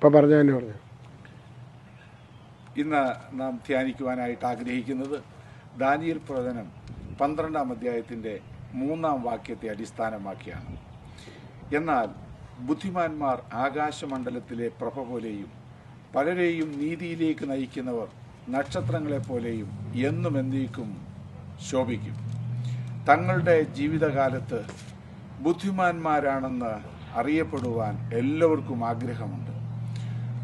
ഇപ്പം പറഞ്ഞു തന്നെ പറഞ്ഞു. ഇന്ന് നാം ധ്യാനിക്കുവാനായിട്ട് ആഗ്രഹിക്കുന്നത് ദാനിയേൽ പ്രവചനം 12-ാം അധ്യായത്തിൻ്റെ 3-ാം വാക്യത്തെ അടിസ്ഥാനമാക്കിയാണ്. എന്നാൽ ബുദ്ധിമാന്മാർ ആകാശമണ്ഡലത്തിലെ പ്രഭ പോലെയും പലരെയും നീതിയിലേക്ക് നയിക്കുന്നവർ നക്ഷത്രങ്ങളെപ്പോലെയും എന്നും എന്നേക്കും ശോഭിക്കും. തങ്ങളുടെ ജീവിതകാലത്ത് ബുദ്ധിമാന്മാരാണെന്ന് അറിയപ്പെടുവാൻ എല്ലാവർക്കും ആഗ്രഹമുണ്ട്.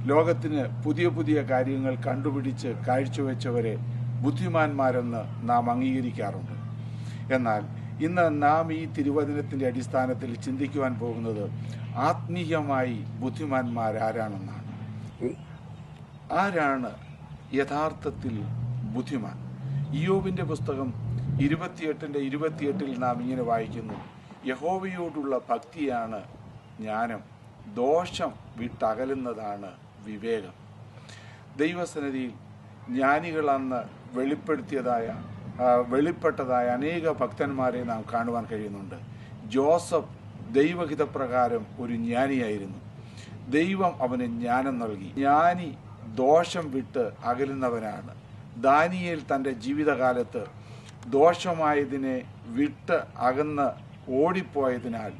ലോകത്തിന് പുതിയ പുതിയ കാര്യങ്ങൾ കണ്ടുപിടിച്ച് കാഴ്ചവെച്ചവരെ ബുദ്ധിമാന്മാരെന്ന് നാം അംഗീകരിക്കാറുണ്ട്. എന്നാൽ ഇന്ന് നാം ഈ തിരുവചനത്തിൻ്റെ അടിസ്ഥാനത്തിൽ ചിന്തിക്കുവാൻ പോകുന്നത് ആത്മീയമായി ബുദ്ധിമാന്മാരാരാണെന്നാണ്. ആരാണ് യഥാർത്ഥത്തിൽ ബുദ്ധിമാൻ? ഇയ്യോബിൻ്റെ പുസ്തകം 28-28 നാം ഇങ്ങനെ വായിക്കുന്നു: യഹോവയോടുള്ള ഭക്തിയാണ് ജ്ഞാനം, ദോഷം വിട്ടകലുന്നതാണ് വിവേകം. ദൈവസന്നിധിയിൽ ജ്ഞാനികളെന്ന് വെളിപ്പെട്ടതായ അനേക ഭക്തന്മാരെ നാം കാണുവാൻ കഴിയുന്നുണ്ട്. ജോസഫ് ദൈവഹിതപ്രകാരം ഒരു ജ്ഞാനിയായിരുന്നു. ദൈവം അവന് ജ്ഞാനം നൽകി. ജ്ഞാനി ദോഷം വിട്ട് അകലുന്നവനാണ്. ദാനിയേൽ തൻ്റെ ജീവിതകാലത്ത് ദോഷമായതിനെ വിട്ട് അകന്ന് ഓടിപ്പോയതിനാൽ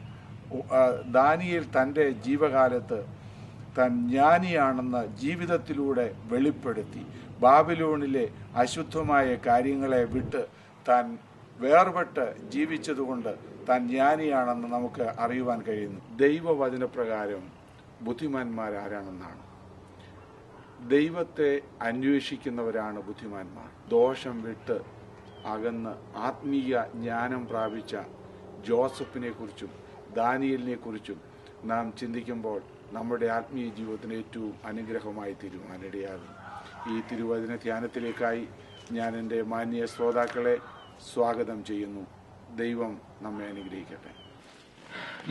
ദാനിയേൽ തൻ്റെ ജീവകാലത്ത് താൻ ജ്ഞാനിയാണെന്ന് ജീവിതത്തിലൂടെ വെളിപ്പെടുത്തി. ബാബിലോണിലെ അശുദ്ധമായ കാര്യങ്ങളെ വിട്ട് താൻ വേർപെട്ട് ജീവിച്ചതുകൊണ്ട് താൻ ജ്ഞാനിയാണെന്ന് നമുക്ക് അറിയുവാൻ കഴിയുന്നു. ദൈവവചനപ്രകാരം ബുദ്ധിമാന്മാരാരാണെന്നാണ്. ദൈവത്തെ അന്വേഷിക്കുന്നവരാണ് ബുദ്ധിമാന്മാർ. ദോഷം വിട്ട് അകന്ന് ആത്മീയ ജ്ഞാനം പ്രാപിച്ച ജോസഫിനെ കുറിച്ചും ദാനിയേലിനെ കുറിച്ചും നാം ചിന്തിക്കുമ്പോൾ നമ്മുടെ ആത്മീയ ജീവിതത്തിന് ഏറ്റവും അനുഗ്രഹമായി തീരുവാനിടയാകും. ഈ തിരുവചന ധ്യാനത്തിലേക്കായി ഞാൻ എൻ്റെ മാന്യ ശ്രോതാക്കളെ സ്വാഗതം ചെയ്യുന്നു. ദൈവം നമ്മെ അനുഗ്രഹിക്കട്ടെ.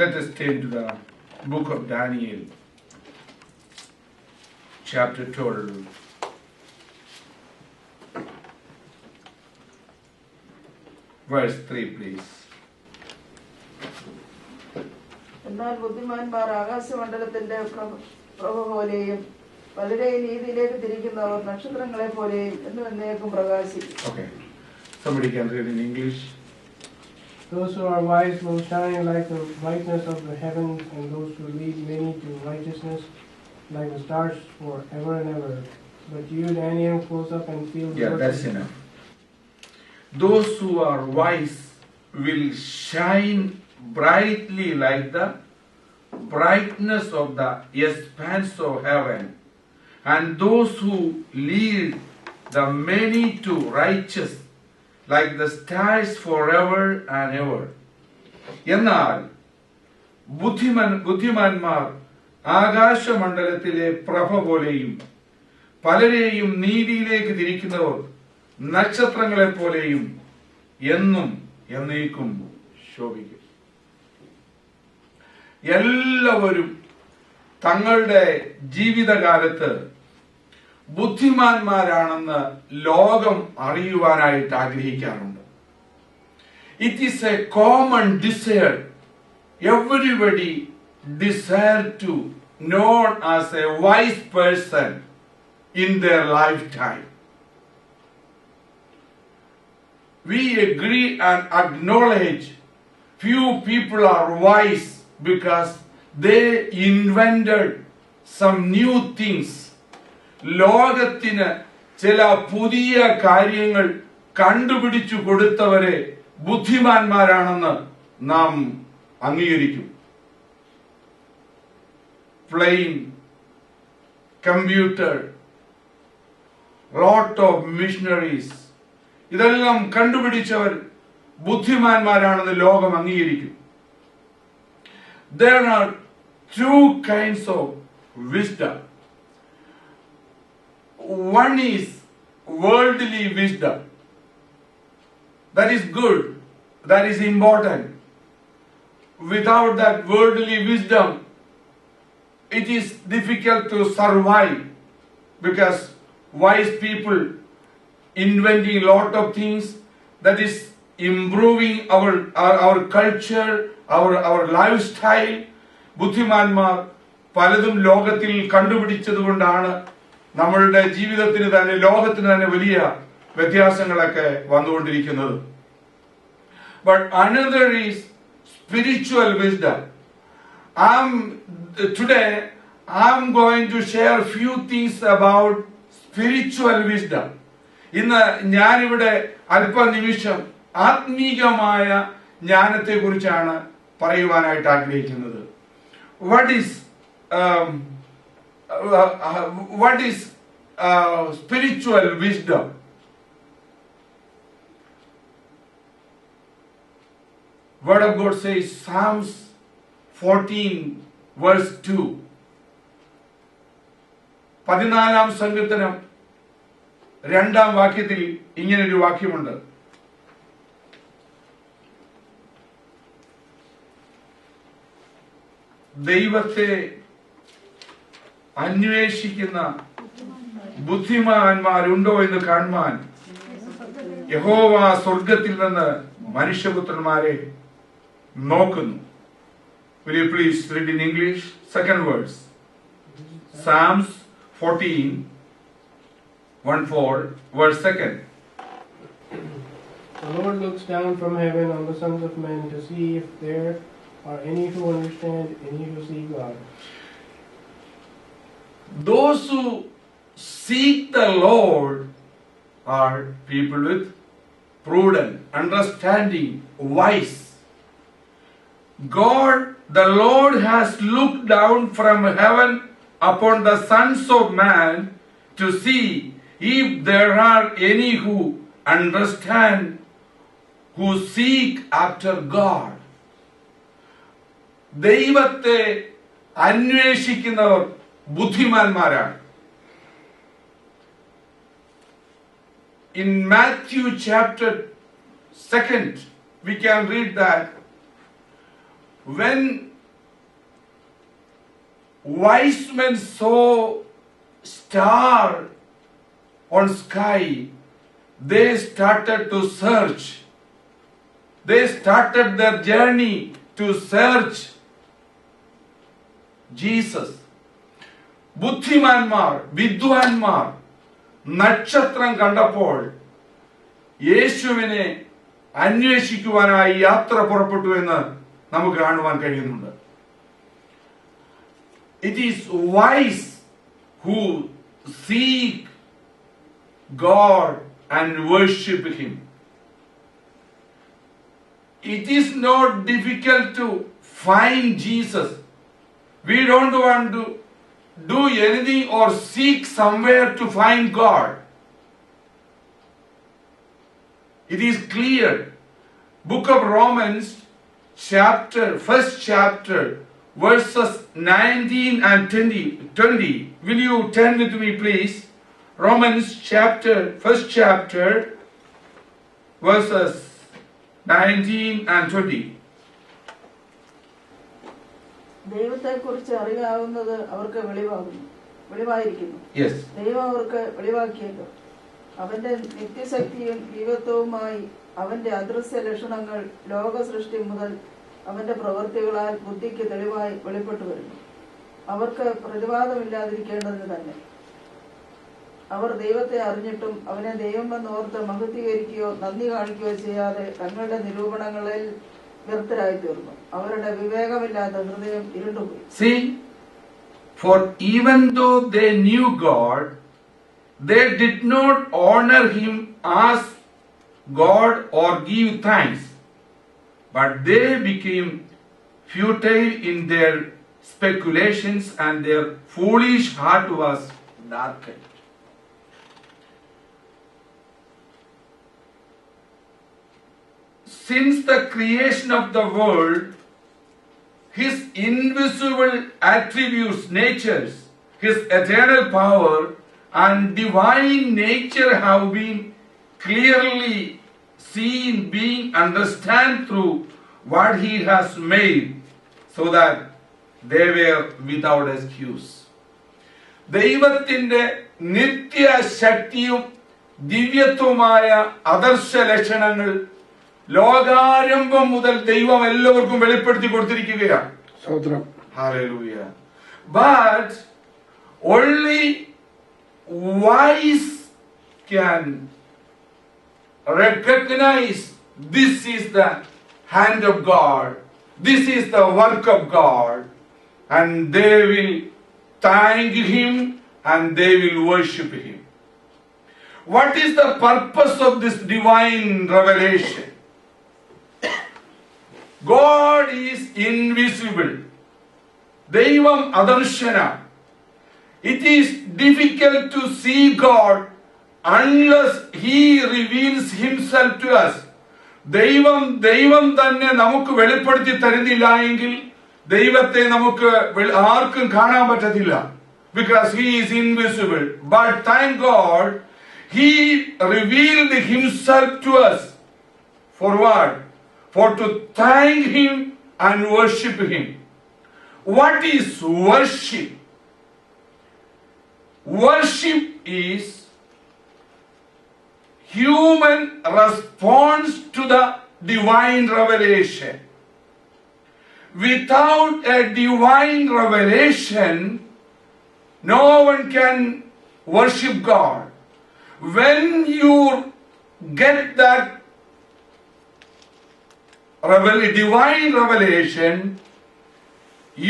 Let us turn to the book of Daniel, chapter 12. Verse 3, please. എന്നാൽ ബുദ്ധിമാന്മാർ ആകാശമണ്ഡലത്തിന്റെ പ്രഭ പോലെയും പലരെയും നീതിയിലേക്ക് തിരിക്കുന്നവർ നക്ഷത്രങ്ങളെ പോലെയും എന്നും എന്നേക്കും പ്രകാശിക്കും. Okay. Somebody can read in English. Those who are wise will shine like the brightness of the heavens, and those who lead many to righteousness like the stars forever and ever. But you, Daniel, close up and feel the Yeah, that's enough. Those who are wise will shine brightly like the brightness of the expanse of heaven, and those who lead the many to righteous like the stars forever and ever. എന്നാൽ ബുദ്ധിമാന്മാർ ആകാശമണ്ഡലത്തിലെ പ്രഭ പോലെയും പലരെയും നീതിയിലേക്ക് തിരിക്കുന്നവർ നക്ഷത്രങ്ങളെ പോലെയും എന്നും എന്നേക്കും ശോഭിക്കും. എല്ലാവരും തങ്ങളുടെ ജീവിതകാലത്ത് ബുദ്ധിമാന്മാരാണെന്ന് ലോകം അറിയുവാനായിട്ട് ആഗ്രഹിക്കാറുണ്ട്. It is a common desire. Everybody desire to known as a wise person in their life time. We agree and acknowledge few people are wise because they invented some new things. ലോകത്തിന് ചില പുതിയ കാര്യങ്ങൾ കണ്ടുപിടിച്ചു കൊടുത്തവരെ ബുദ്ധിമാന്മാരാണെന്ന് നാം അംഗീകരിക്കും. Plane, computer, lot of missionaries, ഇതെല്ലാം കണ്ടുപിടിച്ചവർ ബുദ്ധിമാന്മാരാണെന്ന് ലോകം അംഗീകരിക്കും. There are two kinds of wisdom. One is worldly wisdom. That is good. That is important. Without that worldly wisdom, it is difficult to survive, because wise people inventing a lot of things that is improving our culture, our lifestyle. ബുദ്ധിമാന്മാർ പലതും ലോകത്തിൽ കണ്ടുപിടിച്ചതുകൊണ്ടാണ് നമ്മളുടെ ജീവിതത്തിന് തന്നെ, ലോകത്തിന് തന്നെ വലിയ വ്യത്യാസങ്ങളൊക്കെ വന്നുകൊണ്ടിരിക്കുന്നത്. But another is spiritual wisdom. Today I'm going to share few things about spiritual wisdom. ഇന്ന് ഞാനിവിടെ അല്പനിമിഷം ആത്മീകമായ ജ്ഞാനത്തെ കുറിച്ചാണ് പറയുവാനായിട്ട് ആഗ്രഹിക്കുന്നത്. What is spiritual wisdom? Word of God says, Psalms 14 verse 2. 14-ാം സങ്കീർത്തനം 2-ാം വാക്യത്തിൽ ഇങ്ങനൊരു വാക്യമുണ്ട്. ദൈവത്തെ അന്വേഷിക്കുന്ന ബുദ്ധിമാന്മാരുണ്ടോ എന്ന് കാണുവാൻ യഹോവ സ്വർഗത്തിൽ നിന്ന് മനുഷ്യപുത്രന്മാരെ നോക്കുന്നു. Will you please read in English? Second verse. Psalms 14:1-4, verse 2. The Lord looks down from heaven on the sons of men to see if there are any who understand, any who see God. Those who seek the Lord are people with prudent, understanding, wise. God, the Lord has looked down from heaven upon the sons of man to see if there are any who understand, who seek after God. ദൈവത്തെ അന്വേഷിക്കുന്നവർ ബുദ്ധിമാന്മാരാണ്. In Matthew chapter 2, we can read that when wise men saw star on sky, they started to search. They started their journey to search Jesus. ബുദ്ധിമാന്മാർ, വിദ്വാൻമാർ നക്ഷത്രം കണ്ടപ്പോൾ യേശുവിനെ അന്വേഷിക്കുവാനായി യാത്ര പുറപ്പെട്ടു എന്ന് നമുക്ക് കാണുവാൻ കഴിയുന്നുണ്ട്. It is wise who seek God and worship Him. It is not difficult to find Jesus. We don't want to do anything or seek somewhere to find God. It is clear. Book of Romans, first chapter, verses 19 and 20. Will you turn with me, please? Romans first chapter, verses 19 and 20. ദൈവത്തെക്കുറിച്ച് അറിയാവുന്നത് അവർക്ക് വെളിവായിരിക്കുന്നു. ദൈവം അവർക്ക് വെളിവാക്കിയല്ലോ. അവന്റെ നിത്യശക്തിയും ദൈവത്വവുമായി അവന്റെ അദൃശ്യ ലക്ഷണങ്ങൾ ലോക സൃഷ്ടി മുതൽ അവന്റെ പ്രവൃത്തികളാൽ ബുദ്ധിക്ക് തെളിവായി വെളിപ്പെട്ടു വരുന്നു. അവർക്ക് പ്രതിവാദമില്ലാതിരിക്കേണ്ടതിന് തന്നെ. അവർ ദൈവത്തെ അറിഞ്ഞിട്ടും അവനെ ദൈവമെന്നോർത്ത് മഹത്വീകരിക്കുകയോ നന്ദി കാണിക്കുകയോ ചെയ്യാതെ തങ്ങളുടെ നിരൂപണങ്ങളിൽ വ്യർത്ഥരായി തീർന്നു. അവരുടെ വിവേകമില്ലാത്ത ഹൃദയം ഇരുണ്ടുപോയി. See, for even though they knew God, they did not honor Him as God or give thanks, but they became futile in their speculations and their foolish heart was darkened. Since the creation of the world, His invisible attributes, natures, His eternal power and divine nature have been clearly seen, being understood through what He has made, so that they were without excuse. ദൈവത്തിന്റെ നിത്യശക്തിയും ദിവ്യത്വമായ ആദർശ ലക്ഷണങ്ങൾ ലോകാരംഭം മുതൽ ദൈവം എല്ലാവർക്കും വെളിപ്പെടുത്തി കൊടുത്തിരിക്കുകയാണ്. Hallelujah. But only wise can recognize this is the hand of God, this is the work of God, and they will thank Him and they will worship Him. What is the purpose of this divine revelation? God is invisible. Devam adarshana. It is difficult to see God unless He reveals Himself to us. ദൈവം തന്നെ നമുക്ക് വെളിപ്പെടുത്തി തരുന്നില്ല എങ്കിൽ ദൈവത്തെ നമുക്ക് ആർക്കും കാണാൻ പറ്റത്തില്ല. Because He is invisible. But thank God, He revealed Himself to us. For what? For to thank Him and worship Him. What is worship? Worship is human response to the divine revelation. Without a divine revelation, no one can worship God. When you get that divine revelation,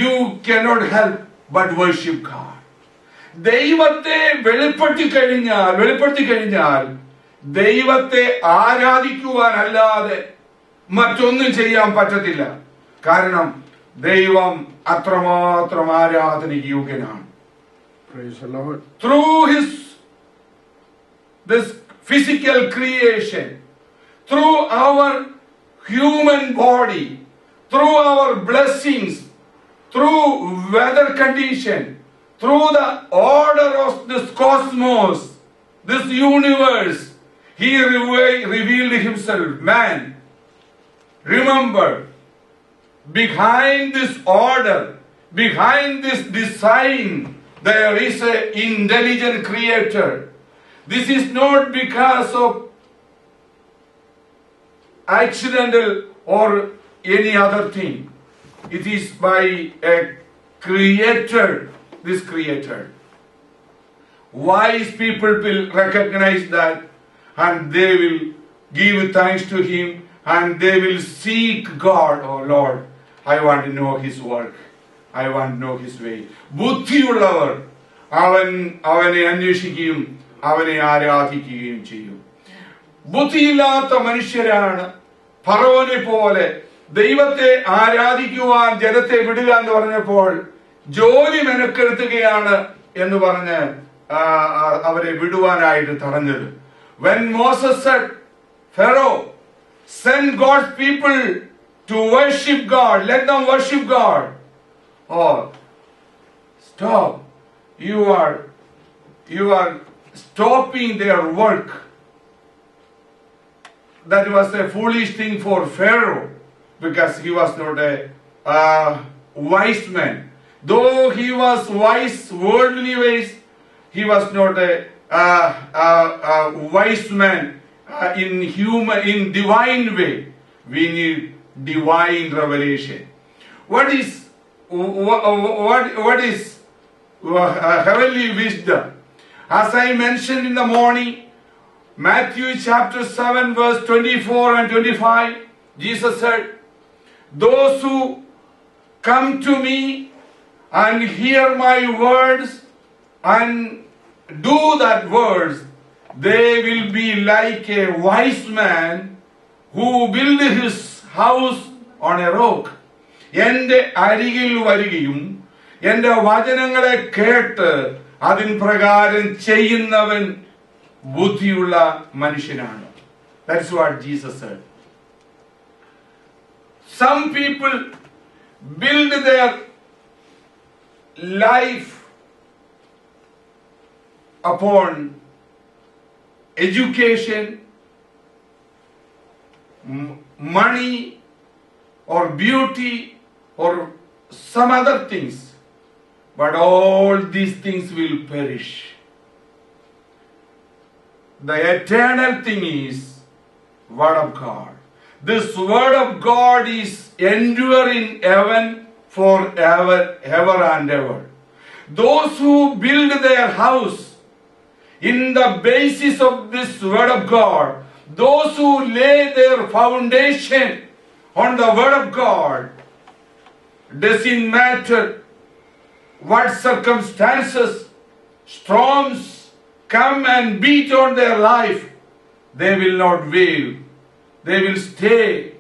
you cannot help but worship God. ദൈവത്തെ വെളിപ്പെടുത്തി കഴിഞ്ഞാൽ ദൈവത്തെ ആരാധിക്കുവാനല്ലാതെ മറ്റൊന്നും ചെയ്യാൻ പറ്റത്തില്ല. കാരണം ദൈവം അത്രമാത്രം ആരാധനയ്ക്ക് യോഗ്യനാണ്. Praise the Lord. Through this physical creation, through our human body, through our blessings, through weather condition, through the order of this cosmos, this universe, He revealed Himself. Man, remember, behind this order, behind this design, there is an intelligent creator. This is not because of accidental or any other thing. It is by a creator, this creator. Wise people will recognize that and they will give thanks to Him and they will seek God. Oh Lord, I want to know His work. I want to know His way. ബുദ്ധിയുള്ളവർ അവനെ അന്വേഷിക്കുകയും അവനെ ആരാധിക്കുകയും ചെയ്യും. ബുദ്ധിയില്ലാത്ത മനുഷ്യരാണ് ഫറവോനെ പോലെ ദൈവത്തെ ആരാധിക്കുവാൻ ജനത്തെ വിടുക എന്ന് പറഞ്ഞപ്പോൾ ജോലി മെനക്കെടുത്തുകയാണ് എന്ന് പറഞ്ഞ് അവരെ വിടുവാനായിട്ട് തടഞ്ഞത്. When Moses said, Pharaoh, send God's people to worship God, let them worship God. Oh, stop. You are stopping their work. That was a foolish thing for Pharaoh because he was not a wise man. Though he was wise worldly ways, he was not a wise man in divine way. We need divine revelation. What is heavenly wisdom? As I mentioned in the morning, Matthew chapter 7 verse 24 and 25, Jesus said, those who come to me and hear my words and do that words, they will be like a wise man who built his house on a rock. എന്റെ അരികിൽ വരികയും എന്റെ വചനങ്ങളെ കേട്ട് അതിൻ പ്രകാരം ചെയ്യുന്നവൻ ബുദ്ധിയുള്ള മനുഷ്യനാണ്. That's what Jesus said. Some people build their life upon education, money, or beauty, or some other things. But all these things will perish. The eternal thing is Word of God. This Word of God is enduring heaven forever, ever and ever. those who build their house in the basis of this word of God, those who lay their foundation on the word of God, doesn't matter what circumstances, storms come and beat on their life, they will not waver. They will stay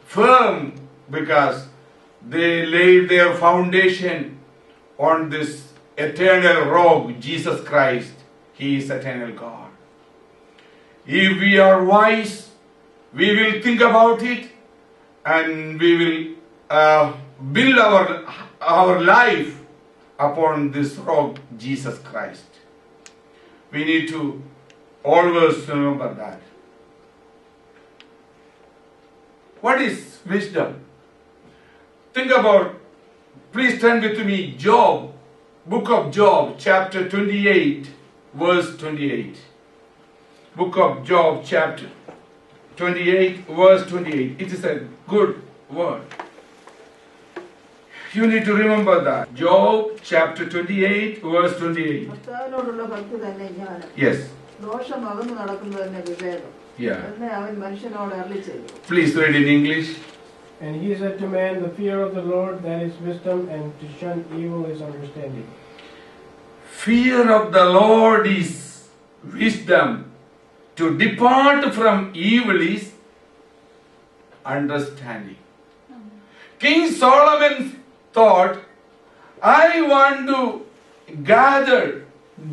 firm because they laid their foundation on this eternal rock, Jesus Christ. He is eternal God. If we are wise, we will think about it and we will build our life upon this rock, Jesus Christ. We need to always remember that. What is wisdom? Think about, please turn with me, Job, book of Job, chapter 28, verse 28. Book of Job, chapter 28, verse 28. It is a good word. You need to remember that. Job, chapter 28, verse 28. കർത്താവിനോടുള്ള ഭക്തി തന്നെ ജ്ഞാനം. Yes. ദോഷം അകന്നു നടക്കുന്നത് തന്നെ വിവേകം. Yeah. എന്ന് അവൻ മനുഷ്യനോട് അരുളി ചെയ്തു. Please read in English. And he said to man, the fear of the Lord, that is wisdom, and to shun evil is understanding. Fear of the Lord is wisdom. To depart from evil is understanding. King Solomon thought, I want to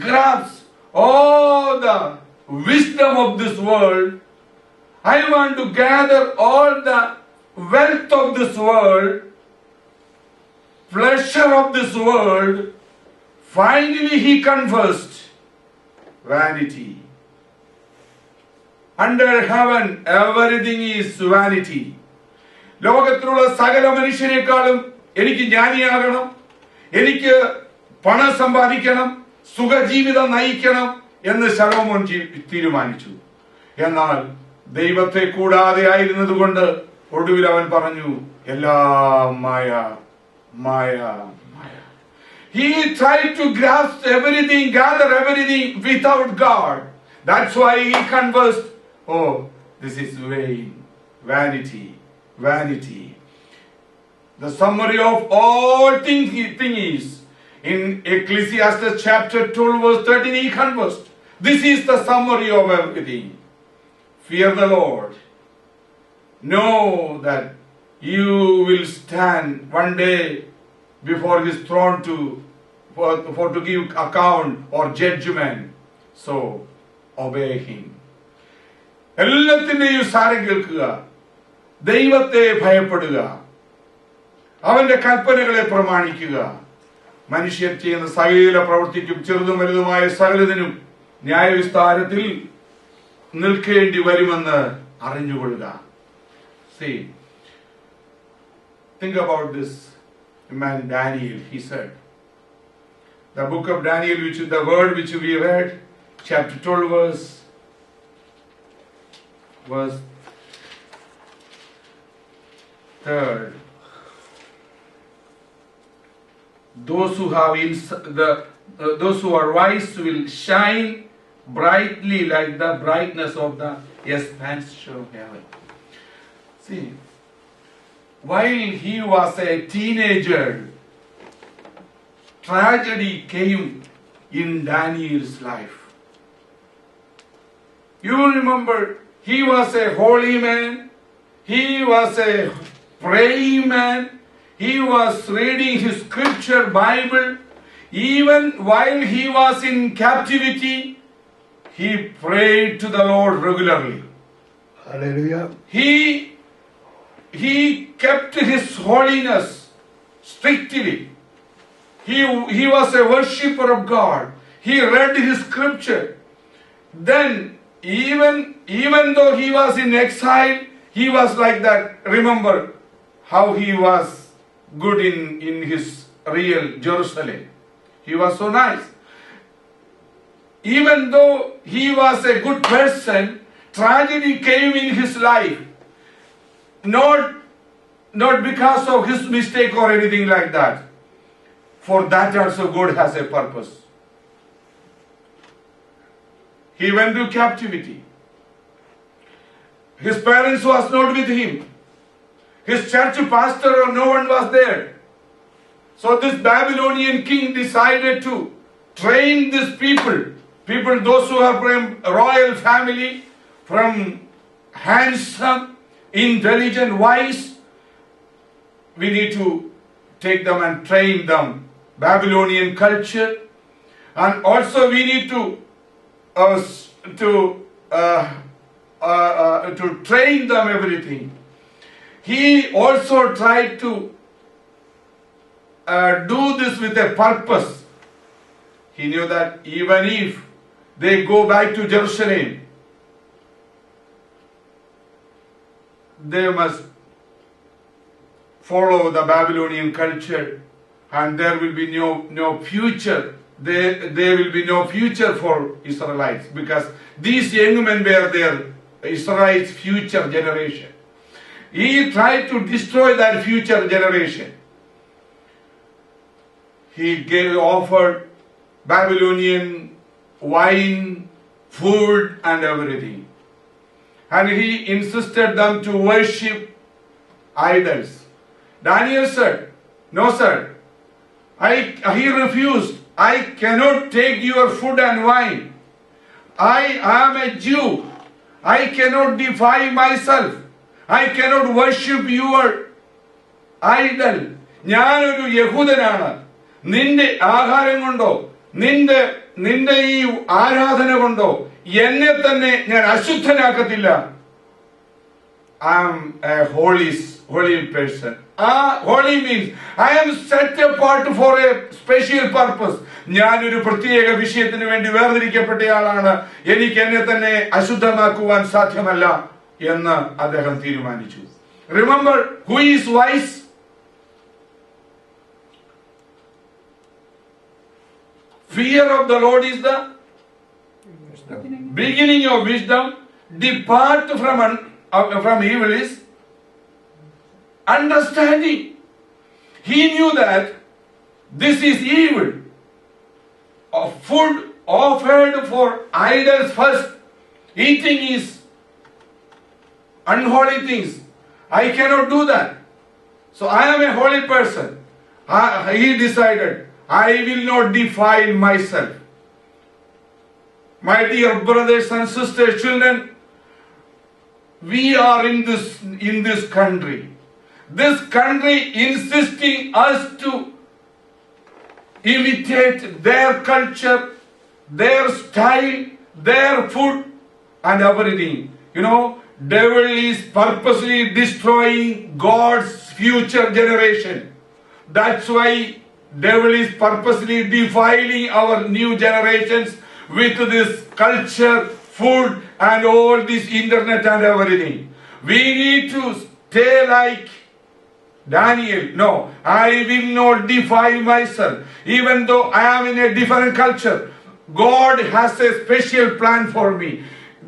grasp all the wisdom of this world. I want to gather all the wealth of this world, pleasure of this world. Finally he confessed, vanity. Under heaven everything is vanity. ലോകത്തിലുള്ള സകല മനുഷ്യരെക്കാളും എനിക്ക് ജ്ഞാനിയാകണം, എനിക്ക് പണം സമ്പാദിക്കണം, സുഖജീവിതം നയിക്കണം എന്ന് ശലോമോൻ തീരുമാനിച്ചു. എന്നാൽ ദൈവത്തെ കൂടാതെ ആയിരുന്നത് കൊണ്ട് ഒടുവിൽ അവൻ പറഞ്ഞു, എല്ലാം മായ, മായ, മായ. He tried to grasp everything, gather everything without God. That's why he confessed, oh, this is vain, vanity, vanity. The summary of all things is in Ecclesiastes chapter 12 verse 13 he confessed. This is the summary of everything. Fear the Lord. Know that you will stand one day before his throne to give account or judgment. So obey him. എല്ലാത്തിന്റെയും സാരം കേൾക്കുക, ദൈവത്തെ ഭയപ്പെടുക, അവന്റെ കൽപ്പനകളെ പ്രമാണിക്കുക. മനുഷ്യർ ചെയ്യുന്ന സകല പ്രവൃത്തിക്കും ചെറുതും വലുതുമായ സകലതിനും ന്യായവിസ്താരത്തിൽ നിൽക്കേണ്ടി വരുമെന്ന് അറിഞ്ഞുകൊള്ളുക. See, think about this man Daniel. He said, the book of Daniel, which is the word which we read, chapter 12 verse 3rd. Those who have those who are wise will shine brightly like the brightness of the expanse of heaven. See, while he was a teenager, tragedy came in Daniel's life. You remember, he was a holy man, he was a praying man, he was reading his scripture Bible. Even while he was in captivity, he prayed to the Lord regularly. Hallelujah. He kept his holiness strictly. He was a worshipper of God. He read his scripture. Then even though he was in exile, he was like that. Remember how he was good in his real Jerusalem. He was so nice. Even though he was a good person, tragedy came in his life. Not because of his mistake or anything like that. For that also God has a purpose. He went to captivity. His parents was not with him. His church pastor or no one was there. So this Babylonian king decided to train these people, those who are from royal family, from handsome, intelligent, wise. We need to take them and train them. Babylonian culture. And also we need to train them everything. He also tried to do this with a purpose. He knew that even if they go back to Jerusalem, they must follow the Babylonian culture, and there will be no future. There will be no future for Israelites, because these young men were their Israelites' future generation. He tried to destroy that future generation. He offered Babylonian wine, food, and everything. And he insisted them to worship idols. Daniel said, "No, sir. He refused. I cannot take your food and wine. I am a Jew. I cannot defile myself. I cannot worship your idol. ഞാനൊരു യഹൂദനാണ്. നിന്റെ ആഹാരം കൊണ്ടോ നിന്റെ ഈ ആരാധന കൊണ്ടോ എന്നെ തന്നെ ഞാൻ അശുദ്ധനാക്കത്തില്ല. I am a holy person. Holy means I am set apart for a special purpose. ഞാനൊരു പ്രത്യേക വിഷയത്തിന് വേണ്ടി വേർതിരിക്കപ്പെട്ടയാളാണ്. എനിക്ക് എന്നെ തന്നെ അശുദ്ധമാക്കുവാൻ സാധ്യമല്ല എന്ന് അദ്ദേഹം തീരുമാനിച്ചു. Remember who is wise? Fear of the Lord is the beginning of wisdom. Depart from evil is understanding. He knew that this is evil. Food offered for idols first. Eating is unholy things. I cannot do that. So I am a holy person. He decided, I will not defile myself. My dear brothers and sisters, children, we are in this country. This country insisting us to imitate their culture, their style, their food and everything. You know, devil is purposely destroying God's future generation. That's why devil is purposely defiling our new generations with this culture, food and all this internet and everything. We need to stay like Daniel. No, I will not defile myself. Even though I am in a different culture, God has a special plan for me.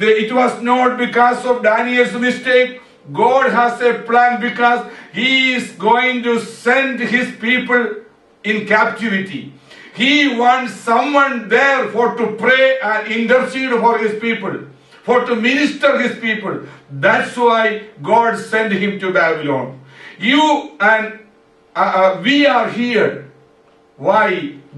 It was not because of Daniel's mistake. God has a plan because He is going to send His people in captivity. He wants someone there to pray and intercede for His people, to minister His people. That's why God sent him to Babylon. You and we are here. Why?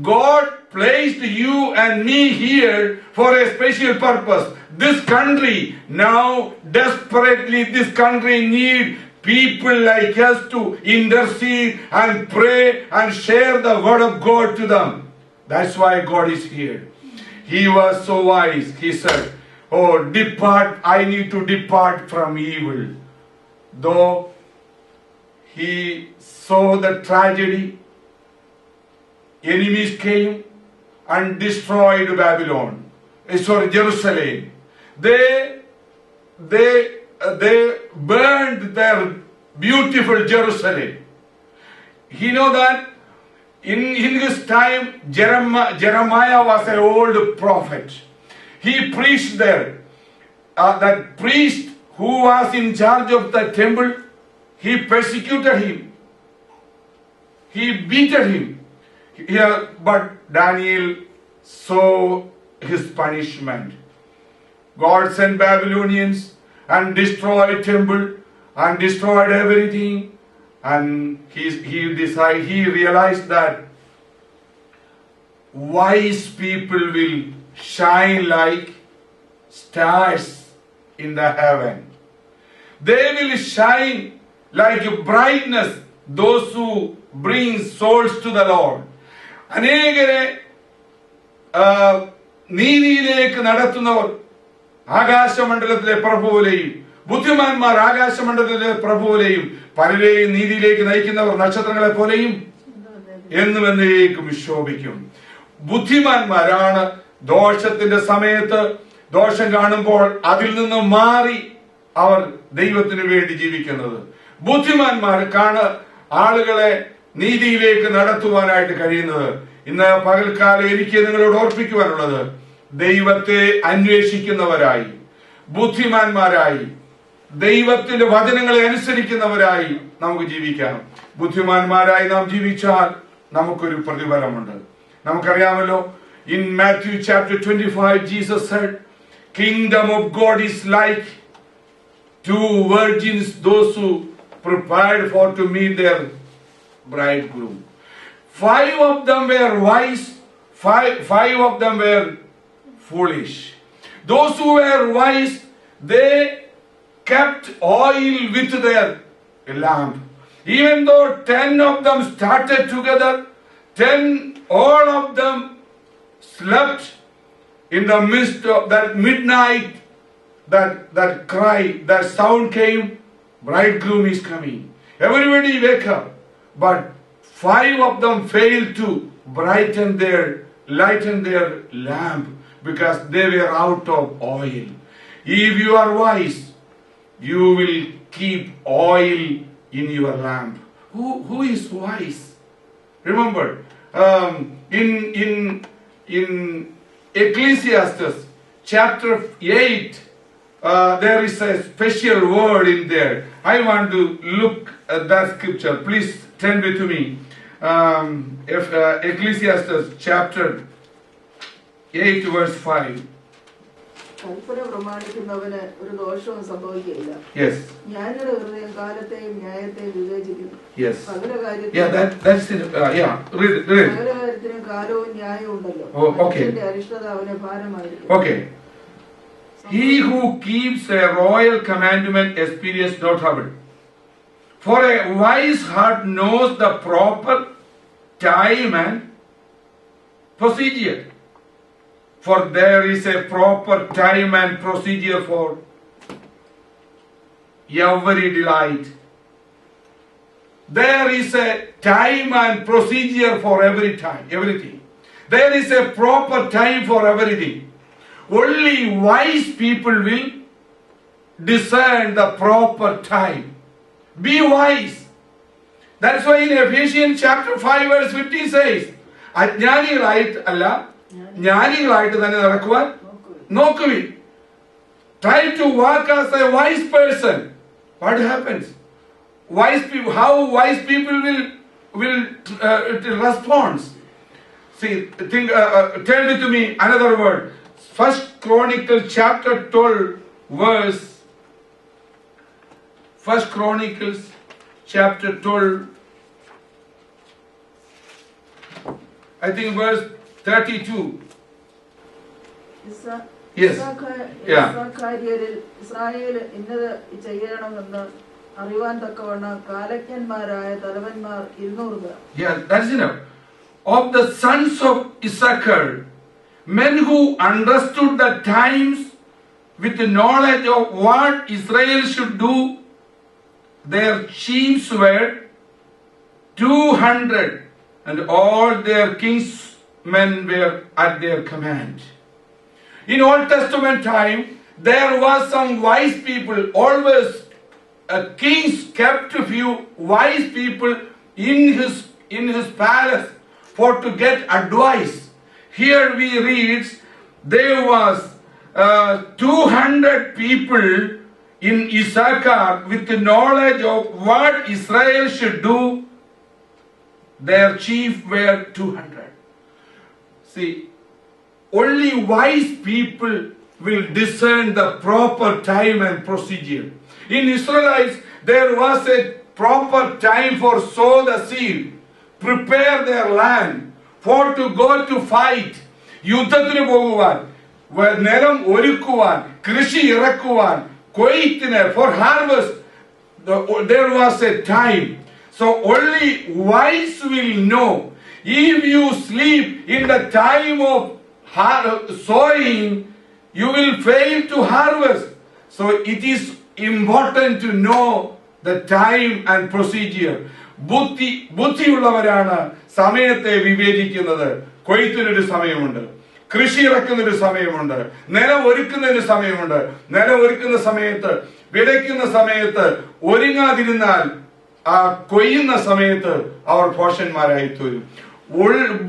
God placed you and me here for a special purpose. This country now desperately, this country needs people like us to intercede and pray and share the word of God to them. That's why God is here. He was so wise. He said, "Oh, depart. I need to depart from evil." Though he saw the tragedy, enemies came and destroyed Babylon. Jerusalem. They burned their beautiful Jerusalem. You know that in his time, Jeremiah was an old prophet. He preached there. That priest who was in charge of the temple, he persecuted him. He beat him. Here, but Daniel saw his punishment. God sent Babylonians and destroyed temple and destroyed everything, and he realized that wise people will shine like stars in the heaven. They will shine like a brightness, those who bring souls to the Lord. അനേകരെ നീതിയിലേക്ക് നടത്തുന്നവർ ആകാശമണ്ഡലത്തിലെ പ്രഭുവിലെയും, ബുദ്ധിമാന്മാർ ആകാശമണ്ഡലത്തിലെ പ്രഭുവിലെയും, പലരെയും നീതിയിലേക്ക് നയിക്കുന്നവർ നക്ഷത്രങ്ങളെ പോലെയും എന്നും എന്നേക്കും ശോഭിക്കും. ബുദ്ധിമാന്മാരാണ് ദോഷത്തിന്റെ സമയത്ത് ദോഷം കാണുമ്പോൾ അതിൽ നിന്ന് മാറി അവർ ദൈവത്തിന് വേണ്ടി ജീവിക്കുന്നത്. ബുദ്ധിമാന്മാർക്കാണ് ആളുകളെ നീതിയിലേക്ക് നടത്തുവാനായിട്ട് കഴിയുന്നത്. ഇന്ന് പകൽക്കാലം എനിക്ക് നിങ്ങളോട് ഓർപ്പിക്കുവാനുള്ളത്, ദൈവത്തെ അന്വേഷിക്കുന്നവരായി, ബുദ്ധിമാന്മാരായി, ദൈവത്തിന്റെ വചനങ്ങളെ അനുസരിക്കുന്നവരായി നമുക്ക് ജീവിക്കാം. ബുദ്ധിമാന്മാരായി നാം ജീവിച്ചാൽ നമുക്കൊരു പ്രതിഫലമുണ്ട്. നമുക്കറിയാമല്ലോ, in Matthew chapter 25 Jesus said, kingdom of God is like two virgins, those who prepared for to meet their bridegroom. 5 of them were wise, five of them were foolish. Those who were wise, they kept oil with their lamp. Even though 10 of them started together, 10 all of them slept in the midst of that midnight, that cry, that sound came, bridegroom is coming. Everybody wake up. But 5 of them failed to lighten their lamp because they were out of oil. If you are wise, you will keep oil in your lamp. Who is wise? Remember, in Ecclesiastes chapter 8, there is a special word in there. I want to look at that scripture. Please turn with me. Ecclesiastes chapter 8 verse 5. കൽപ്പന പ്രമാണിക്കുന്നവന് ഒരു ദോഷവും സംഭവിക്കുകയില്ല. Yes. ജ്ഞാനിയുടെ ഹൃദയം കാലത്തെയും ന്യായത്തെയും വിവേചിക്കുന്നു. Yes. സകല Yeah, that's it. Yeah, read. സകല കാര്യത്തിനും കാലവും ന്യായവും ഉണ്ടല്ലോ. Oh, okay. മനുഷ്യന്റെ അരിഷ്ടത അവന് ഭാരമായിരിക്കും. Okay. He who keeps a royal commandment experiences no trouble. For a wise heart knows the proper time and procedure. For there is a proper time and procedure for every delight. There is a time and procedure for everything. There is a proper time for everything. Only wise people will discern the proper time. Be wise. That's why in Ephesians chapter 5 verse 15 says, അജ്ഞാനികളായിട്ട് അല്ല, ജ്ഞാനികളായിട്ട് തന്നെ നടക്കുവാൻ നോക്കുവിൻ. Try to walk as a wise person. What happens? How wise people will respond. See, turn with me another word. First Chronicles chapter 12 verse. First Chronicles chapter 12. I think verse 32. Yes. ഇസ്രായേലിൽ ഇന്നത് ചെയ്യണമെന്ന് അറിവാൻ തക്കവണ്ണം കാലജ്ഞന്മാരായ തലവന്മാർ 200 പേർ. Yeah, that's enough. Of the sons of Issachar, men who understood the times with the knowledge of what Israel should do, their chiefs were 200, and all their kingsmen were at their command. In Old Testament time, there was some wise people. Always kings kept a few wise people in his palace for to get advice. Here we read there was 200 people in Issachar with the knowledge of what Israel should do. their chief were 200. See, only wise people will discern the proper time and procedure. In Israelites, there was a proper time for sow the seed, prepare their land, for to go to fight, യുദ്ധത്തിന് പോകുവാൻ, നിലം ഒരുക്കുവാൻ, കൃഷി ഇറക്കുവാൻ, കൊയ്ത്തിന്, for harvest. There was a time. So only wise will know. If you sleep in the time of sowing, you will fail to harvest. So it is important to know the time and procedure. ബുദ്ധിയുള്ളവരാണ് സമയത്തെ വിവേചിക്കുന്നത്. കൊയ്ത്തിനൊരു സമയമുണ്ട്, കൃഷി ഇറക്കുന്നൊരു സമയമുണ്ട്, നിലം ഒരുക്കുന്നതിന് സമയമുണ്ട്. നിലം ഒരുക്കുന്ന സമയത്ത്, വിതയ്ക്കുന്ന സമയത്ത് ഒരുങ്ങാതിരുന്നാൽ ആ കൊയ്യുന്ന സമയത്ത് അവർ ഭോഷന്മാരായി തീരും.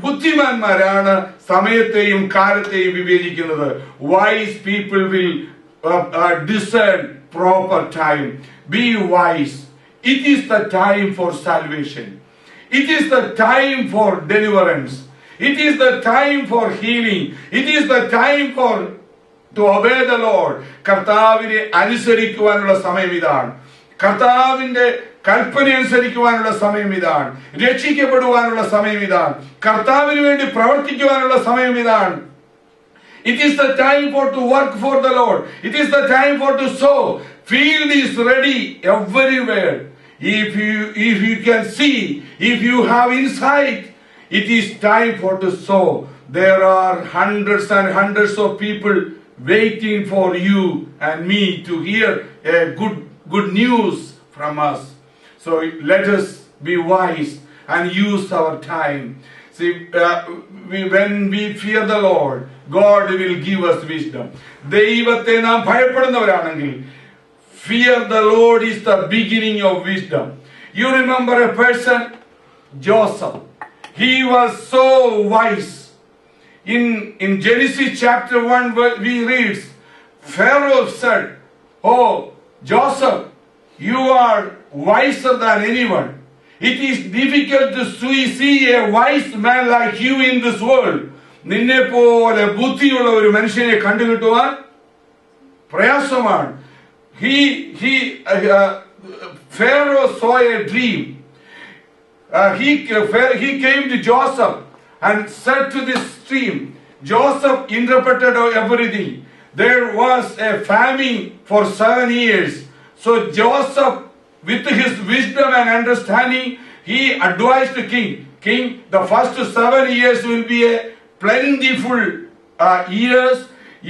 ബുദ്ധിമാന്മാരാണ് സമയത്തെയും കാലത്തെയും വിവേചിക്കുന്നത്. Wise people will discern proper time. Be wise. It is the time for salvation. It is the time for deliverance. It is the time for healing. It is the time for to obey the Lord. കർത്താവിനെ അനുസരിക്കുവാനുള്ള സമയം ഇതാണ്. കർത്താവിന്റെ കൽപ്പന അനുസരിക്കുവാനുള്ള സമയം ഇതാണ്. രക്ഷിക്കപ്പെടുവാനുള്ള സമയം ഇതാണ്. കർത്താവിന് വേണ്ടി പ്രവർത്തിക്കുവാനുള്ള സമയം ഇതാണ്. It is the time for to work for the Lord. It is the time for to sow. Field is ready everywhere. If you can see, if you have insight, it is time for to sow. There are hundreds and hundreds of people waiting for you and me to hear a good news from us. So let us be wise and use our time. See, when we fear the Lord, God will give us wisdom. ദൈവത്തെ നാം ഭയപ്പെടുന്നവരാണെങ്കിൽ, fear the Lord is the beginning of wisdom. You remember a person, Joseph. He was so wise. In Genesis chapter 1, we read, Pharaoh said, "Oh, Joseph, you are wiser than anyone. It is difficult to see a wise man like you in this world." നിന്നെ പോലെ ബുദ്ധിയുള്ള ഒരു മനുഷ്യനെ കണ്ടുകിട്ടുവാൻ പ്രയാസമാണ്. Pharaoh saw a dream. He came to Joseph and said to this stream. Joseph interpreted everything. There was a famine for 7 years. So Joseph, with his wisdom and understanding, he advised the king. King, the first 7 years will be a plentiful years.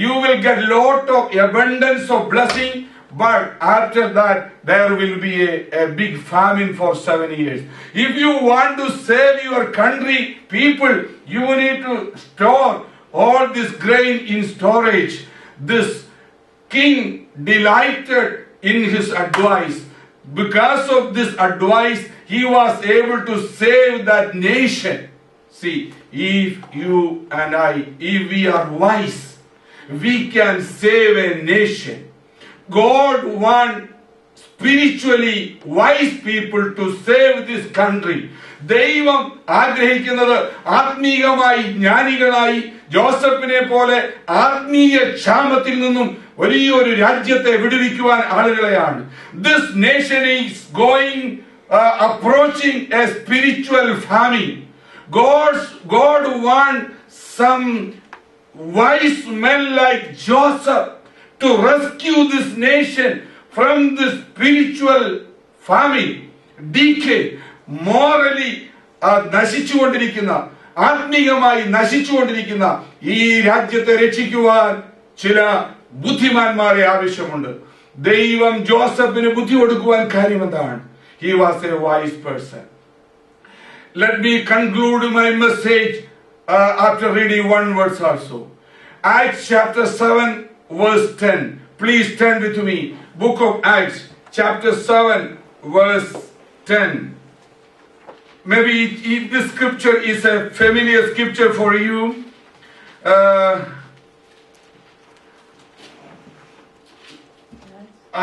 You will get lot of abundance of blessing. But after that, there will be a big famine for 7 years. If you want to save your country, people, you need to store all this grain in storage. This king delighted in his advice. Because of this advice, he was able to save that nation. See, if you and I, if we are wise, we can save a nation. God wants spiritually wise people to save this country. ദൈവം ആഗ്രഹിക്കുന്നത് ആത്മീയമായി ജ്ഞാനികളായി ജോസഫിനെ പോലെ ആത്മീയ ക്ഷാമത്തിൽ നിന്നും വലിയൊരു രാജ്യത്തെ വിടുവിക്കുവാൻ ആളുകളെയാണ്. This nation is approaching a spiritual famine. God wants some wise men like Joseph to rescue this nation from the spiritual famine, decay, morally നശിച്ചുകൊണ്ടിരിക്കുന്ന, ആത്മീയമായി നശിച്ചുകൊണ്ടിരിക്കുന്ന ഈ രാജ്യത്തെ രക്ഷിക്കുവാൻ ചില ബുദ്ധിമാന്മാരെ ആവശ്യമുണ്ട്. ദൈവം ജോസഫിന് ബുദ്ധി കൊടുക്കുവാൻ കാര്യം എന്താണ്? He was a wise person. Let me conclude my message after reading one verse also. Acts chapter 7 verse 10. Please turn with me. Book of Acts chapter 7 verse 10. Maybe if this scripture is a familiar scripture for you,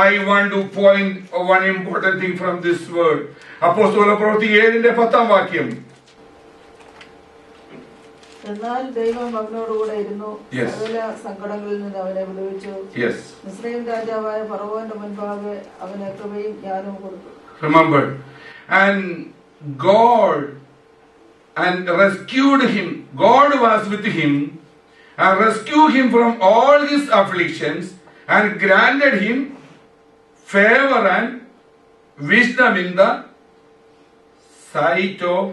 I want to point one important thing from this word. അപ്പോസ്തല പ്രവൃത്തി 7-10 വാക്യം. എന്നാൽ ദൈവം അവനോടുകൂടെ ഇരുന്നു. Yes. സകല സങ്കടങ്ങളിൽ നിന്ന് അവനെ വിടുവിച്ചു. Yes. മിസ്രയീം രാജാവായ ഫറവോന്റെ മുൻപാകെ അവന് കൃപയും ജ്ഞാനവും കൊടുത്തു. Remember, and God and rescued him. God was with him and rescued him from all his afflictions and granted him favor and wisdom in the sight of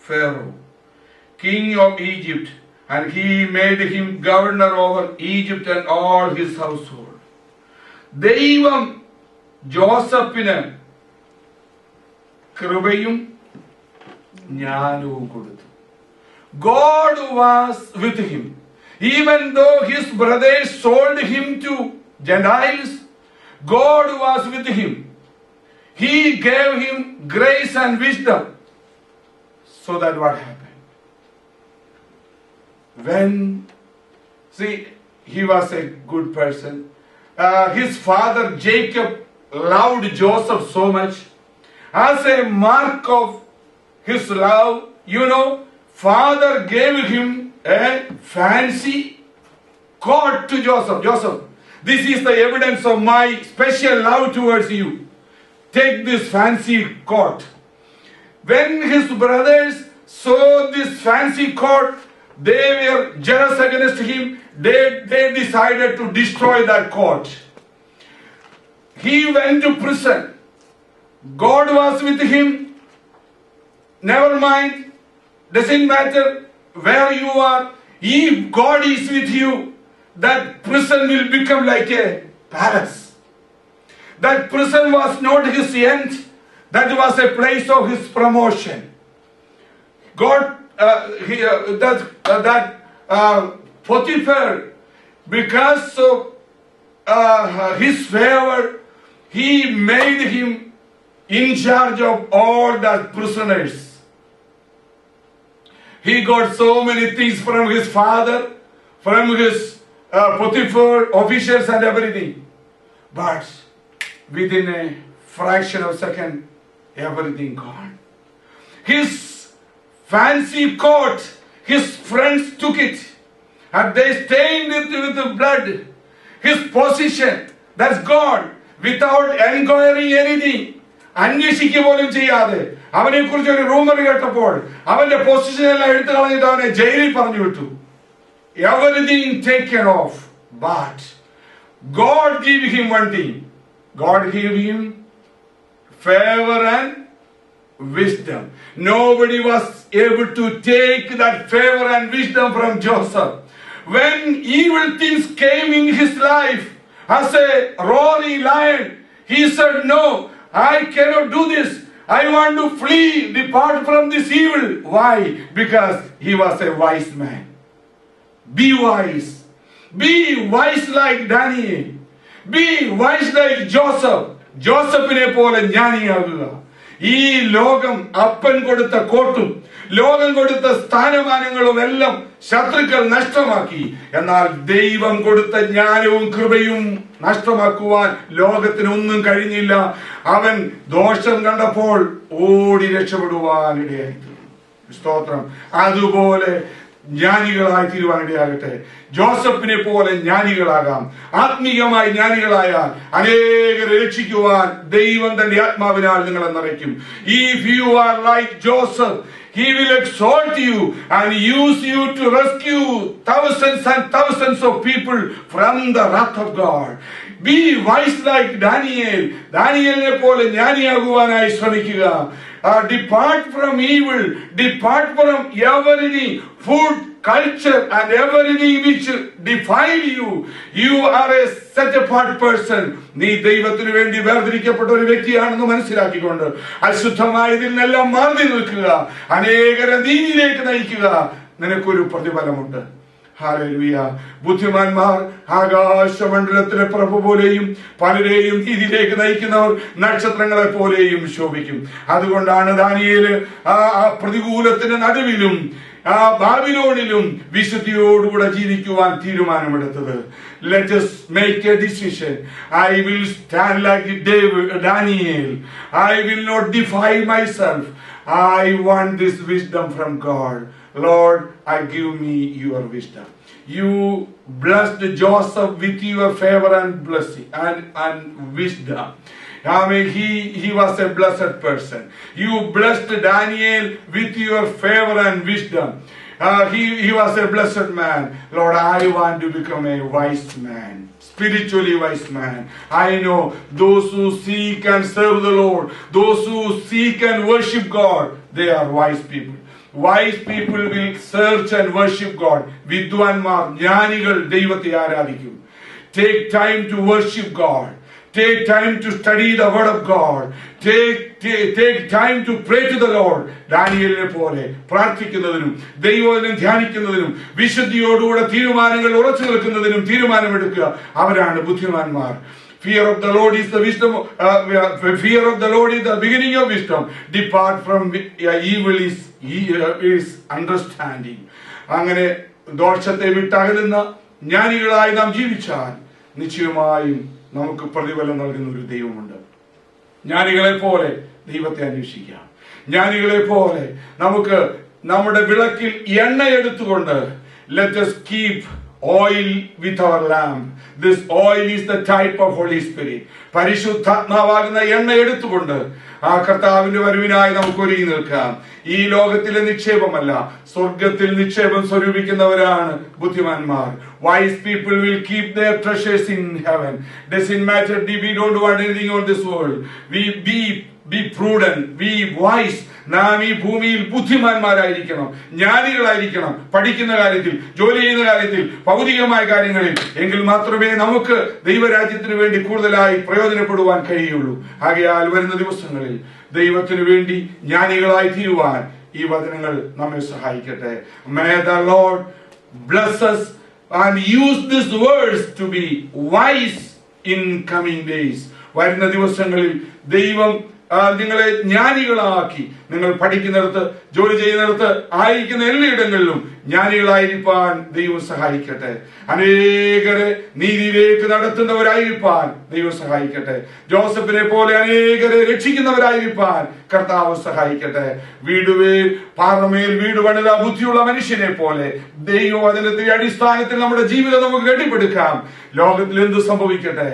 Pharaoh, king of Egypt, and he made him governor over Egypt and all his household. ദൈവം ജോസഫിന് കൃപയും ജ്ഞാനവും കൊടുത്തു. God was with him. Even though his brothers sold him to Gentiles, God was with him. He gave him grace and wisdom. So that what happened? When, see, he was a good person. His father Jacob loved Joseph so much. As a mark of his love, father gave him a fancy coat to Joseph. Joseph, this is the evidence of my special love towards you. Take this fancy coat. When his brothers saw this fancy coat, they were jealous against him. They decided to destroy that coat. He went to prison. God was with him. Never mind. Doesn't matter where you are. If God is with you, that prison will become like a palace. That prison was not his end. That was a place of his promotion. God, Potiphar, because of his favor, he made him in charge of all the prisoners. He got so many things from his father, from his Potiphar officials and everything. But within a fraction of a second, everything gone. His fancy coat, his friends took it and they stained it with the blood. His position, that's God, without inquiring anything. അന്വേഷിക്കുക പോലും ചെയ്യാതെ അവനെ കുറിച്ച് ഒരു rumour കേട്ടപ്പോൾ അവന്റെ position എല്ലാം എടുത്തു കളഞ്ഞിട്ട് അവനെ ജയിലിൽ പറഞ്ഞു വിട്ടു. Everything taken off, but God gave him one thing. God gave him favor and wisdom. Nobody was able to take that favor and wisdom from Joseph. When evil things came in his life, as a roaring lion, he said, "No, I cannot do this. I want to flee, depart from this evil." Why? Because he was a wise man. Be wise. Be wise like Daniel. Be wise like Joseph. ജോസഫിനെ പോലെ ജ്ഞാനിയാകുക. ഈ ലോകം അപ്പൻ കൊടുത്ത കോട്ടും ലോകം കൊടുത്ത സ്ഥാനമാനങ്ങളും എല്ലാം ശത്രുക്കൾ നഷ്ടമാക്കി. എന്നാൽ ദൈവം കൊടുത്ത ജ്ഞാനവും കൃപയും നഷ്ടമാക്കുവാൻ ലോകത്തിനൊന്നും കഴിഞ്ഞില്ല. അവൻ ദോഷം കണ്ടപ്പോൾ ഓടി രക്ഷപ്പെടുവാൻ ഇടയായി. സ്തോത്രം. അതുപോലെ ജ്ഞാനികളായി തീരുവാനിടയാകട്ടെ. ജോസഫിനെ പോലെ ജ്ഞാനികളാകാം. ആത്മീയമായി ജ്ഞാനികളായാൽ അനേകരെ രക്ഷിക്കുവാൻ ദൈവം തന്റെ ആത്മാവിനാൽ നിങ്ങളെ നിറയ്ക്കും. If you are like Joseph, he will exalt you and use you to rescue thousands and thousands of people from the wrath of God. Be wise like Daniel. ദാനിയേലിനെ പോലെ ജ്ഞാനിയാകുവാനായി ശ്രമിക്കുക. Depart from evil. Depart from everything, food, culture and everything which defile you. You are a set apart person. നീ ദൈവത്തിന് വേണ്ടി വേർതിരിക്കപ്പെട്ട ഒരു വ്യക്തിയാണെന്ന് മനസ്സിലാക്കിക്കൊണ്ട് അശുദ്ധമായതിൽ നിന്നെല്ലാം മാറി നിൽക്കുക. അനേകരെ നീതിയിലേക്ക് നയിക്കുക. നിനക്കൊരു പ്രതിഫലമുണ്ട്. ഹല്ലേലൂയ. ബുദ്ധിമാന്മാർ ആകാശമണ്ഡലത്തിലെ പ്രഭു പോലെയും പലരെയും ഇതിലേക്ക് നയിക്കുന്നവർ നക്ഷത്രങ്ങളെ പോലെയും ശോഭിക്കും. അതുകൊണ്ടാണ് ദാനിയേല് ആ പ്രതികൂലത്തിന്റെ നടുവിലും ആ ബാബിലോണിലും വിശുദ്ധിയോടുകൂടെ ജീവിക്കുവാൻ തീരുമാനമെടുത്തത്. Let us make a decision. I will stand like Daniel. I will not defile myself. I want this wisdom from God. Lord, I give me your wisdom. You blessed Joseph with your favor and blessing and wisdom. I mean, he was a blessed person. You blessed Daniel with your favor and wisdom. He was a blessed man. Lord, I want to become a wise man, spiritually wise man. I know those who seek and serve the Lord, those who seek and worship God, they are wise people. Wise people will search and worship God. വിദ്വാൻമാർ, ജ്ഞാനികൾ ദൈവത്തെ ആരാധിക്കും. Take time to worship God. Take time to study the word of God. Take time to pray to the Lord. ഡാനിയേലിനെ പോലെ പ്രാർത്ഥിക്കുന്നതിനും ദൈവവചനം ധ്യാനിക്കുന്നതിനും വിശുദ്ധിയോടുകൂടെ തീരുമാനങ്ങൾ ഉറച്ചു നിൽക്കുന്നതിനും തീരുമാനമെടുക്കുക. അവരാണ് ബുദ്ധിമാന്മാർ. Fear of the Lord is the wisdom. Fear of the Lord is the beginning of wisdom. Depart from evil is understanding. അങ്ങനെ ദോഷത്തെ വിട്ടകലുന്ന ജ്ഞാനികളായി നാം ജീവിച്ചാൽ നിശ്ചയമായും നമുക്ക് പ്രതിഫലം നൽകുന്ന ഒരു ദൈവമുണ്ട്. ജ്ഞാനികളെ പോലെ ദൈവത്തെ അന്വേഷിക്കാം. ജ്ഞാനികളെ പോലെ നമുക്ക് നമ്മുടെ വിളക്കിൽ എണ്ണ എടുത്തുകൊണ്ട് let us keep oil with our lamp. This oil is the type of Holy Spirit. പരിശുദ്ധാത്മാവാകുന്ന എണ്ണ എടുത്തുകൊണ്ട് ആ കർത്താവിന്റെ വരവിനായി നമുക്ക് ഒരുങ്ങി നിൽക്കാം. ഈ ലോകത്തിലെ നിക്ഷേപമല്ല, സ്വർഗത്തിൽ നിക്ഷേപം സ്വരൂപിക്കുന്നവരാണ് ബുദ്ധിമാന്മാർ. Wise people will keep their treasures in heaven. Doesn't matter, we don't want anything on this world. Be prudent, be wise. നാം ഈ ഭൂമിയിൽ ബുദ്ധിമാന്മാരായിരിക്കണം, ജ്ഞാനികളായിരിക്കണം. പഠിക്കുന്ന കാര്യത്തിൽ, ജോലി ചെയ്യുന്ന കാര്യത്തിൽ, ഭൗതികമായ കാര്യങ്ങളിൽ. എങ്കിൽ മാത്രമേ നമുക്ക് ദൈവരാജ്യത്തിന് വേണ്ടി കൂടുതലായി പ്രയോജനപ്പെടുവാൻ കഴിയുള്ളൂ. ആകയാൽ വരുന്ന ദിവസങ്ങളിൽ ദൈവത്തിനു വേണ്ടി ജ്ഞാനികളായി തീരുവാൻ ഈ വചനങ്ങൾ നമ്മെ സഹായിക്കട്ടെ. May the Lord bless us and use these words to be wise in coming days. വരുന്ന ദിവസങ്ങളിൽ ദൈവം നിങ്ങളെ ജ്ഞാനികളാക്കി, നിങ്ങൾ പഠിക്കുന്നിടത്ത്, ജോലി ചെയ്യുന്നിടത്ത്, ആയിരിക്കുന്ന എല്ലായിടങ്ങളിലും ജ്ഞാനികളായിരിക്കാൻ ദൈവം സഹായിക്കട്ടെ. അനേകരെ നീതിയിലേക്ക് നടത്തുന്നവരായിരിക്കാൻ ദൈവം സഹായിക്കട്ടെ. ജോസഫിനെ പോലെ അനേകരെ രക്ഷിക്കുന്നവരായിരിക്കാൻ കർത്താവ് സഹായിക്കട്ടെ. പാറമേൽ വീട് പണിത ബുദ്ധിയുള്ള മനുഷ്യനെ പോലെ ദൈവവചനത്തിന്റെ അടിസ്ഥാനത്തിൽ നമ്മുടെ ജീവിതം നമുക്ക് കെട്ടിപ്പടുക്കാം. ലോകത്തിൽ എന്ത് സംഭവിക്കട്ടെ,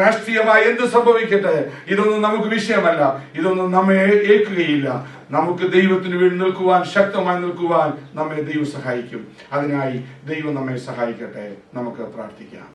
രാഷ്ട്രീയമായി എന്ത് സംഭവിക്കട്ടെ, ഇതൊന്നും നമുക്ക് വിഷയമല്ല. ഇതൊന്നും നമ്മെ ഏൽക്കുകയില്ല. നമുക്ക് ദൈവത്തിന് വേണ്ടി നിൽക്കുവാൻ, ശക്തമായി നിൽക്കുവാൻ നമ്മെ ദൈവം സഹായിക്കും. അതിനായി ദൈവം നമ്മെ സഹായിക്കട്ടെ. നമുക്ക് പ്രാർത്ഥിക്കാം.